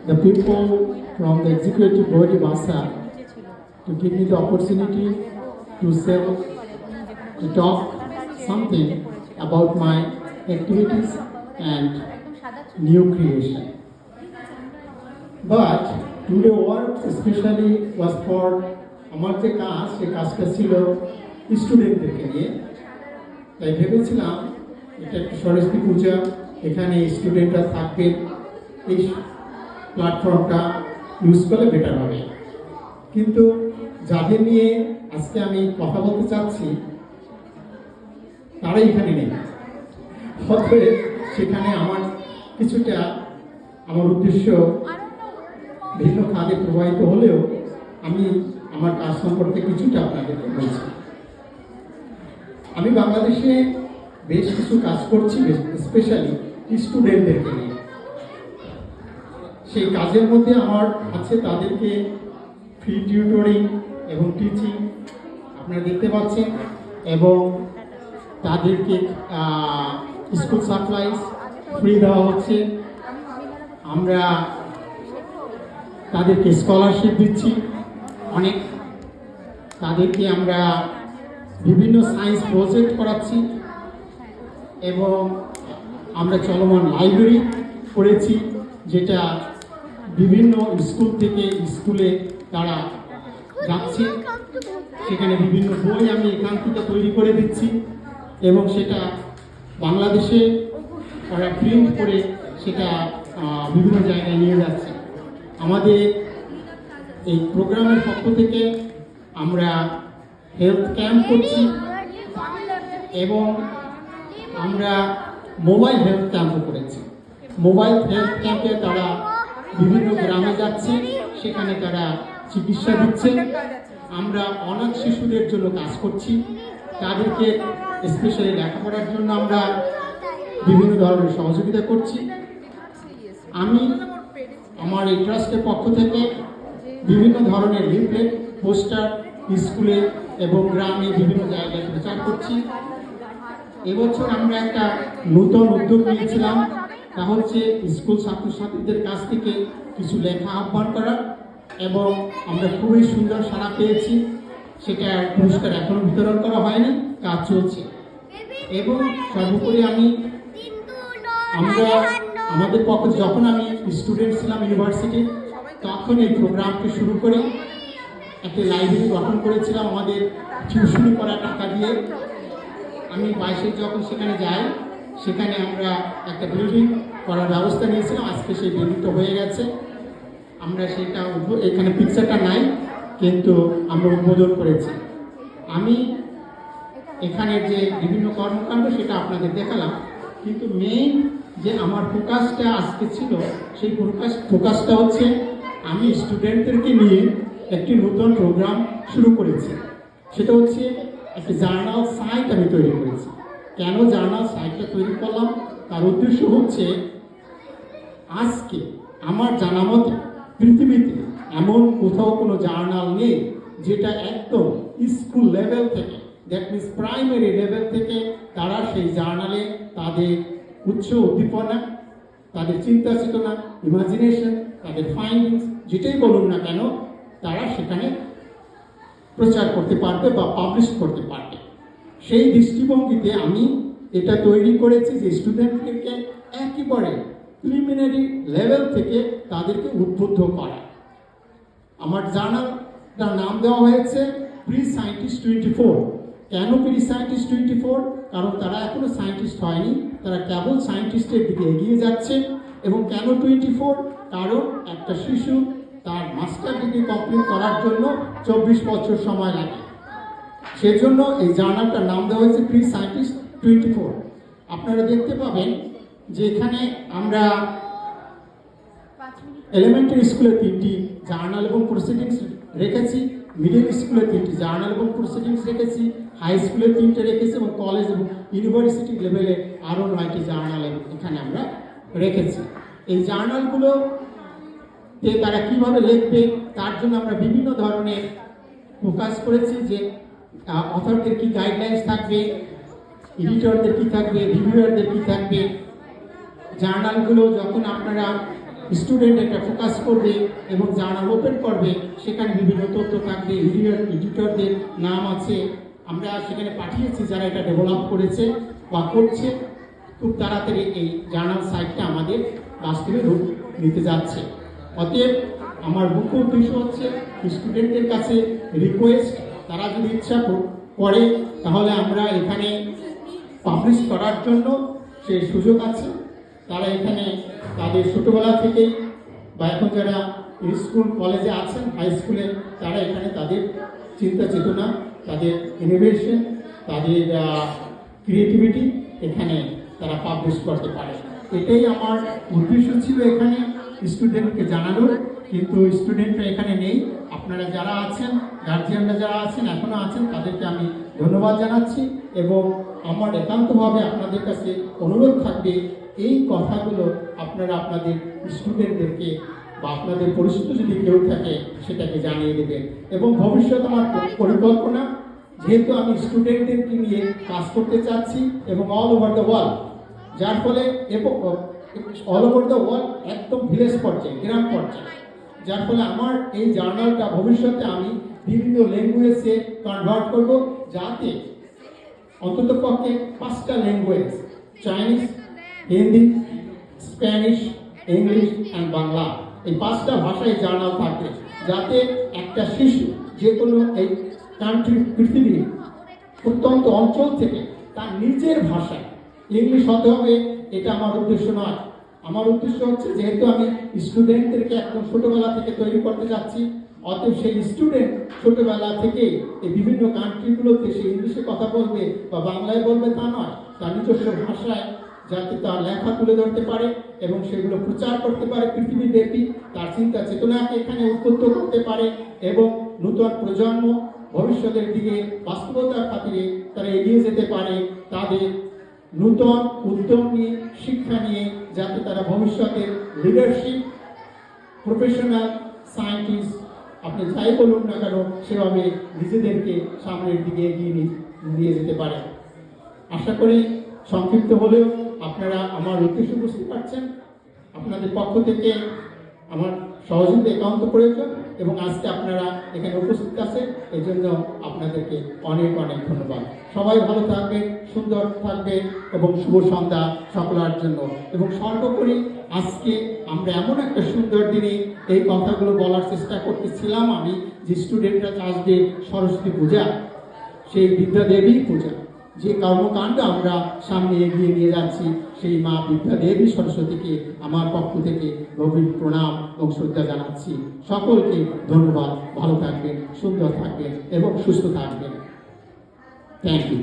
the people from the executive body Basa to give me the opportunity to talk something about my activities and new creation. But today work especially was for আমার যে কাজ সেই কাজটা ছিল স্টুডেন্টদেরকে নিয়ে, তাই ভেবেছিলাম এটা একটা সরস্বতী পূজা, এখানে স্টুডেন্টরা থাকবেন, এই প্ল্যাটফর্মটা ইউজ করলে বেটার হবে। কিন্তু যাদের নিয়ে আজকে আমি কথা বলতে চাচ্ছি তারাই এখানে নেই, অতএব সেখানে আমার কিছুটা আমার উদ্দেশ্য ভিন্ন খাতে প্রবাহিত হলেও আমি আমার কাজ সম্পর্কে কিছুটা আপনাদেরকে বলছি। আমি বাংলাদেশে বেশ কিছু কাজ করছি, স্পেশালি স্টুডেন্টদেরকে নিয়ে। সেই কাজের মধ্যে আমার আছে তাদেরকে ফ্রি টিউটরিং এবং টিচিং আপনারা দেখতে পাচ্ছেন, এবং তাদেরকে স্কুল সাপ্লাইজ ফ্রি দেওয়া হচ্ছে। আমরা তাদেরকে স্কলারশিপ দিচ্ছি অনেক, তাদেরকে আমরা বিভিন্ন সায়েন্স প্রজেক্ট করাচ্ছি, এবং আমরা চলমান লাইব্রেরি করেছি, যেটা বিভিন্ন স্কুল থেকে স্কুলে তারা যাচ্ছে, সেখানে বিভিন্ন বই আমি এখান থেকে তৈরি করে দিচ্ছি, এবং সেটা বাংলাদেশে তারা প্রিন্ট করে সেটা বিভিন্ন জায়গায় নিয়ে যাচ্ছে। আমাদের এই প্রোগ্রামের পক্ষ থেকে আমরা হেলথ ক্যাম্প করছি, এবং আমরা মোবাইল হেলথ ক্যাম্পও করেছি। মোবাইল হেলথ ক্যাম্পে তারা বিভিন্ন গ্রামে যাচ্ছে, সেখানে তারা চিকিৎসা দিচ্ছে। আমরা অনাথ শিশুদের জন্য কাজ করছি, তাদেরকে স্পেশালি লেখাপড়ার জন্য আমরা বিভিন্ন ধরনের সহযোগিতা করছি। আমি আমার এই ট্রাস্টের পক্ষ থেকে বিভিন্ন ধরনের লিফলেট, পোস্টার স্কুলে এবং গ্রামে বিভিন্ন জায়গায় প্রচার করছি। এবছর আমরা একটা নতুন উদ্যোগ নিয়েছিলাম, তা হচ্ছে স্কুল ছাত্রছাত্রীদের কাছ থেকে কিছু লেখা আহ্বান করা, এবং আমরা খুবই সুন্দর সাড়া পেয়েছি। সেটা পুরস্কার এখনো বিতরণ করা হয়নি, কাজ চলছে। এবং সর্বোপরি আমরা আমাদের পক্ষে যখন আমি স্টুডেন্ট ছিলাম ইউনিভার্সিটি, তখন এই প্রোগ্রামটি শুরু করে একটা লাইব্রেরি গঠন করেছিলাম আমাদের টিউশনি করা টাকা দিয়ে। আমি 22 যখন সেখানে যাই, সেখানে আমরা একটা বিল্ডিং করার ব্যবস্থা নিয়েছিলাম। আজকে সেই বিল্ডিংটা হয়ে গেছে, আমরা সেটা এখানে পিকচারটা নাই, কিন্তু আমরা উদ্বোধন করেছি। আমি এখানের যে বিভিন্ন কর্মকাণ্ড সেটা আপনাদের দেখালাম, কিন্তু মেইন যে আমার ফোকাসটা আজকে ছিল, সেই ফোকাসটা হচ্ছে আমি স্টুডেন্টদেরকে নিয়ে একটি নতুন প্রোগ্রাম শুরু করেছি। সেটা হচ্ছে একটি জার্নাল সাইট আমি তৈরি করেছি। কেন জার্নাল সাইটটা তৈরি করলাম, তার উদ্দেশ্য হচ্ছে আজকে আমার জানা মতে পৃথিবীতে এমন কোথাও কোনো জার্নাল নেই যেটা একদম স্কুল লেভেল থেকে, দ্যাট মিনস প্রাইমারি লেভেল থেকে তারা সেই জার্নালে তাদের উচ্চ উদ্দীপনা, তাদের চিন্তা চেতনা, ইমাজিনেশন, তাদের ফাইন্ডিংস যেটাই বলুন না কেন, তারা সেখানে প্রচার করতে পারবে বা পাবলিশ করতে পারবে। সেই দৃষ্টিভঙ্গিতে আমি এটা তৈরি করেছি যে স্টুডেন্টদেরকে একেবারে প্রিলিমিনারি লেভেল থেকে তাদেরকে উদ্বুদ্ধ করা। আমার জার্নালটার নাম দেওয়া হয়েছে প্রি সায়েন্টিস্ট 24। কেন প্রি সায়েন্টিস্ট 24? কারণ তারা এখনো সায়েন্টিস্ট হয়নি, তারা কেবল সায়েন্টিস্টের দিকে এগিয়ে যাচ্ছে। এবং কেন 24? কারণ একটা শিশু তার মাস্টার ডিগ্রি কমপ্লিট করার জন্য 24 বছর সময় লাগে। সেজন্য এই জার্নালটার নাম দেওয়া হয়েছে প্রি সায়েন্টিস্ট 24। আপনারা দেখতে পাবেন যে এখানে আমরা এলিমেন্টারি স্কুলে 3টি জার্নাল এবং প্রসিডিংস রেখেছি, মিডল স্কুলে 3টি জার্নাল এবং প্রসিডিংস রেখেছি, হাই স্কুলে 3টে রেখেছি, এবং কলেজ এবং ইউনিভার্সিটি লেভেলে আরও 9টি জার্নাল এখানে আমরা রেখেছি। এই জার্নালগুলো তারা কিভাবে লিখবে তার জন্য আমরা বিভিন্ন ধরনের ফোকাস করেছি, যে অথরদের কি গাইডলাইন্স থাকবে, এডিটরদের কি থাকবে, রিভিউয়ারদের কি থাকবে। জার্নালগুলো যখন আপনারা স্টুডেন্ট এটা ফোকাস করবে এবং জার্নাল ওপেন করবে, সেখানে বিভিন্ন তথ্য থাকবে, এডিটরদের নাম আছে, আমরা সেখানে পাঠিয়েছি যারা এটা ডেভেলপ করেছে বা করছে। খুব তাড়াতাড়ি এই জার্নাল সাইটটা আমাদের বাস্তবে রূপ নিতে যাচ্ছে। অতএব আমার মুখ্য উদ্দেশ্য হচ্ছে স্টুডেন্টদের কাছে রিকোয়েস্ট, তারা যদি ইচ্ছা করে তাহলে আমরা এখানে পাবলিশ করার জন্য সেই সুযোগ আছে। তারা এখানে তাদের ছোটোবেলা থেকে বা এখন যারা স্কুল কলেজে আছেন, হাই স্কুলে, তারা এখানে তাদের চিন্তা চেতনা, তাদের ইনোভেশন, তাদের ক্রিয়েটিভিটি এখানে তারা পাবলিশ করতে পারে। এটাই আমার উদ্দেশ্য ছিল এখানে স্টুডেন্টকে জানানোর, কিন্তু স্টুডেন্টরা এখানে নেই। আপনারা যারা আছেন, গার্জিয়ানরা যারা আছেন, এখনো আছেন, তাদেরকে আমি ধন্যবাদ জানাচ্ছি এবং আমার একান্তভাবে আপনাদের কাছে অনুরোধ থাকবে এই কথাগুলো আপনারা আপনাদের স্টুডেন্টদেরকে বা আপনাদের পরিচিত যদি কেউ থাকে সেটাকে জানিয়ে দেবেন। এবং ভবিষ্যৎ আমার পরিকল্পনা, যেহেতু আমি স্টুডেন্টদেরকে নিয়ে কাজ করতে চাচ্ছি এবং অল ওভার দ্য ওয়ার্ল্ড, যার ফলে অল ওভার দ্য ওয়ার্ল্ড একদম ভিলেজ পর্যায়ে, গ্রাম পর্যায়ে, যার ফলে আমার এই জার্নালটা ভবিষ্যতে আমি বিভিন্ন ল্যাঙ্গুয়েজে কনভার্ট করব, যাতে অন্তত পক্ষে 5টা language, Chinese, Hindi, Spanish, English and Bangla, এই 5টা ভাষায় জার্নাল থাকবে, যাতে একটা শিশু যে কোনো এই কান্ট্রি, পৃথিবীর প্রত্যন্ত অঞ্চল থেকে তার নিজের ভাষায়, ইংলিশ হতে হবে এটা আমার উদ্দেশ্য নয়। আমার উদ্দেশ্য হচ্ছে, যেহেতু আমি স্টুডেন্টদেরকে একদম ছোটোবেলা থেকে তৈরি করতে যাচ্ছি, অতএব সেই স্টুডেন্ট ছোটোবেলা থেকে এই বিভিন্ন কান্ট্রিগুলোতে সে ইংলিশে কথা বলবে বা বাংলায় বলবে তা নয়, তার নিজস্ব ভাষায় যাতে তার লেখা তুলে ধরতে পারে এবং সেগুলো প্রচার করতে পারে পৃথিবীব্যাপী, তার চিন্তা চেতনাকে এখানে উদ্বুদ্ধ করতে পারে এবং নূতন প্রজন্ম ভবিষ্যতের দিকে বাস্তবতার খাতিরে তারা এগিয়ে যেতে পারে, তাদের নূতন উদ্যম নিয়ে, শিক্ষা নিয়ে, যাতে তারা ভবিষ্যতের লিডারশিপ, প্রফেশনাল, সায়েন্টিস্ট, আপনি যাই বলুন না কেন, সেভাবে নিজেদেরকে সামনের দিকে এগিয়ে নিয়ে যেতে পারে। আশা করি সংক্ষিপ্ত হলেও আপনারা আমার উদ্দেশ্য বুঝতে পারছেন। আপনাদের পক্ষ থেকে আমার সহযোগিতা একান্ত প্রয়োজন এবং আজকে আপনারা এখানে উপস্থিত আছেন, এই জন্য আপনাদেরকে অনেক অনেক ধন্যবাদ। সবাই ভালো থাকবেন, সুন্দর থাকবেন এবং শুভ সন্ধ্যা সকলের জন্য। এবং সর্বোপরি আজকে আমরা এমন একটা সুন্দর দিনে এই কথাগুলো বলার চেষ্টা করতেছিলাম আমি, যে স্টুডেন্টরা আসবে সরস্বতী পূজা, সেই বিদ্যাদেবী পূজা, যে কর্মকাণ্ড আমরা সামনে এগিয়ে নিয়ে যাচ্ছি, সেই মা বিদ্যাদেবী সরস্বতীকে আমার পক্ষ থেকে গভীর প্রণাম এবং শ্রদ্ধা জানাচ্ছি। সকলকে ধন্যবাদ। ভালো থাকবেন, সুন্দর থাকবেন এবং সুস্থ থাকবেন। Thank you.